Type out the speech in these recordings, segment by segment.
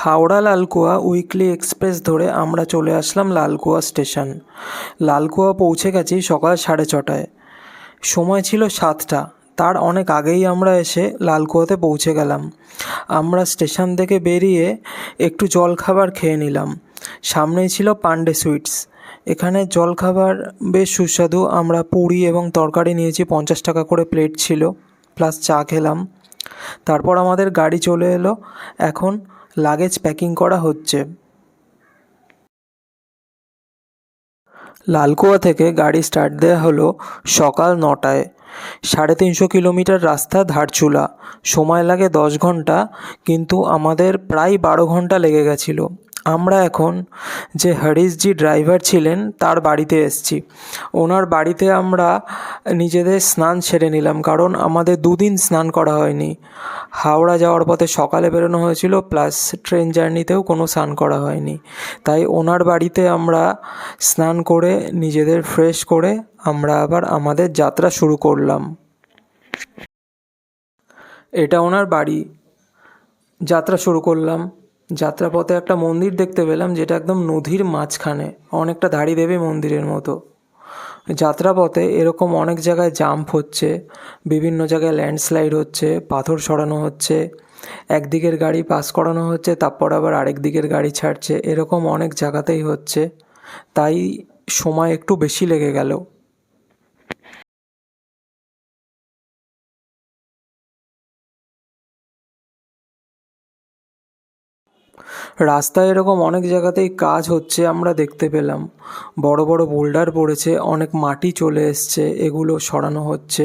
Howrah Lalkuan weekly express ধরে আমরা চলে আসলাম লালকুয়া স্টেশন। লালকুয়া পৌঁছে গেছি সকাল 6:30টায়। সময় ছিল 7টা। তার অনেক আগেই আমরা এসে লালকুয়াতে পৌঁছে গেলাম। আমরা স্টেশন থেকে বেরিয়ে একটু জলখাবার খেয়ে নিলাম। সামনেই ছিল পান্ডে সুইটস। এখানে জলখাবার বেশ সুস্বাদু। আমরা পুরি এবং তরকারি নিয়েছি, 50 টাকা করে প্লেট ছিল, প্লাস চা খেলাম। তারপর আমাদের গাড়ি চলে এলো। এখন লাগেজ প্যাকিং করা হচ্ছে। লালকুয়া থেকে গাড়ি স্টার্ট দেওয়া হলো সকাল 9টায়। 350 কিলোমিটার রাস্তা ধারচুলা। সময় লাগে 10 ঘন্টা, কিন্তু আমাদের প্রায় 12 ঘন্টা লেগে গেছিলো। আমরা এখন যে হরিশজি ড্রাইভার ছিলেন তার বাড়িতে এসেছি। ওনার বাড়িতে আমরা নিজেদের স্নান সেরে নিলাম, কারণ আমাদের 2 দিন স্নান করা হয়নি। হাওড়া যাওয়ার পথে সকালে বেরোনো হয়েছিল, প্লাস ট্রেন জার্নিতেও কোনো স্নান করা হয়নি। তাই ওনার বাড়িতে আমরা স্নান করে নিজেদের ফ্রেশ করে আমরা আবার আমাদের যাত্রা শুরু করলাম। এটা ওনার বাড়ি। যাত্রা শুরু করলাম। যাত্রাপথে একটা মন্দির দেখতে পেলাম, যেটা একদম নদীর মাঝখানে, অনেকটা ধাড়ি দেবী মন্দিরের মতো। যাত্রাপথে এরকম অনেক জায়গায় জাম্প হচ্ছে, বিভিন্ন জায়গায় ল্যান্ডস্লাইড হচ্ছে, পাথর সরানো হচ্ছে, একদিকের গাড়ি পাস করানো হচ্ছে, তারপর আবার আরেক দিকের গাড়ি ছাড়ছে, এরকম অনেক জায়গাতেই হচ্ছে। তাই সময় একটু বেশি লেগে গেল। রাস্তায় এরকম অনেক জায়গাতেই কাজ হচ্ছে আমরা দেখতে পেলাম। বড় বড় বোল্ডার পড়েছে, অনেক মাটি চলে এসছে, এগুলো সরানো হচ্ছে।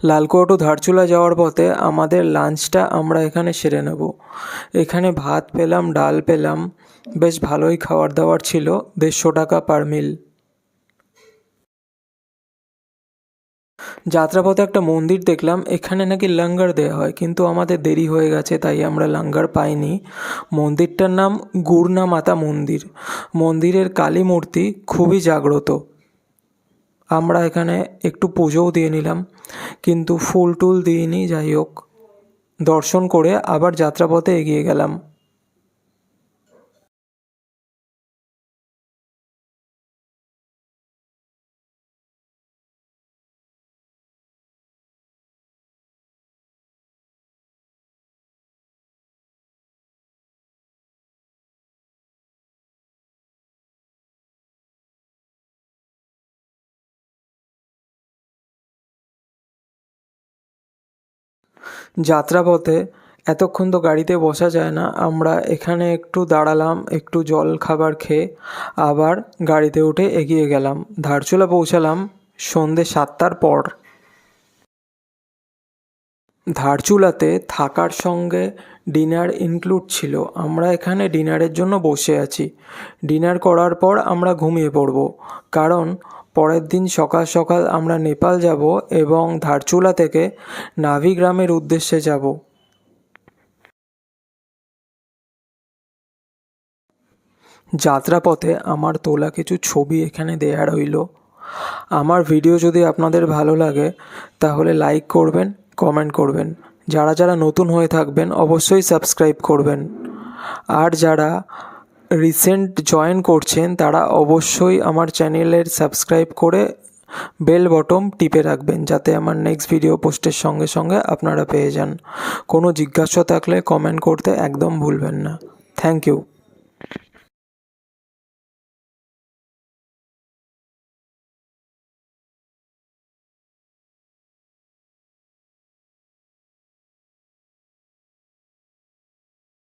লালকুয়া টু ধারচুলা যাওয়ার পথে আমাদের লাঞ্চটা আমরা এখানে সেরে নেব। এখানে ভাত পেলাম, ডাল পেলাম, বেশ ভালোই খাবার দাবার ছিল। 150 টাকা পার মিল। যাত্রাপথে একটা মন্দির দেখলাম, এখানে নাকি লঙ্গর দেওয়া হয়, কিন্তু আমাদের দেরি হয়ে গেছে তাই আমরা লঙ্গর পাইনি। মন্দিরটার নাম গুরনা মাতা মন্দির। মন্দিরের কালী মূর্তি খুবই জাগ্রত। আমরা এখানে একটু পুজোও দিয়ে নিলাম, কিন্তু ফুল টুল দিইনি। যাই হোক, দর্শন করে আবার যাত্রাপথে এগিয়ে গেলাম। যাত্রাপথে এতক্ষণ তো গাড়িতে বসা যায় না, আমরা এখানে একটু দাঁড়ালাম, একটু জল খাবার খেয়ে আবার গাড়িতে উঠে এগিয়ে গেলাম। ধারচুলা পৌঁছালাম সন্ধে 7টার পর। ধারচুলাতে থাকার সঙ্গে ডিনার ইনক্লুড ছিল। আমরা এখানে ডিনারের জন্য বসে আছি। ডিনার করার পর আমরা ঘুমিয়ে পড়ব, কারণ পরের দিন সকাল সকাল আমরা নেপাল যাব এবং ধারচুলা থেকে নাভিগ্রামের উদ্দেশ্যে যাব। যাত্রাপথে আমার তোলা কিছু ছবি এখানে দেয়া রইল। আমার ভিডিও যদি আপনাদের ভালো লাগে তাহলে লাইক করবেন, কমেন্ট করবেন। যারা যারা নতুন হয়ে থাকবেন অবশ্যই সাবস্ক্রাইব করবেন। আর যারা রিসেন্ট জয়েন করছেন তারা অবশ্যই আমার চ্যানেলের সাবস্ক্রাইব করে বেল বটম টিপে রাখবেন, যাতে আমার নেক্সট ভিডিও পোস্টের সঙ্গে সঙ্গে আপনারা পেয়ে যান। কোনো জিজ্ঞাসা থাকলে কমেন্ট করতে একদম ভুলবেন না। Thank you.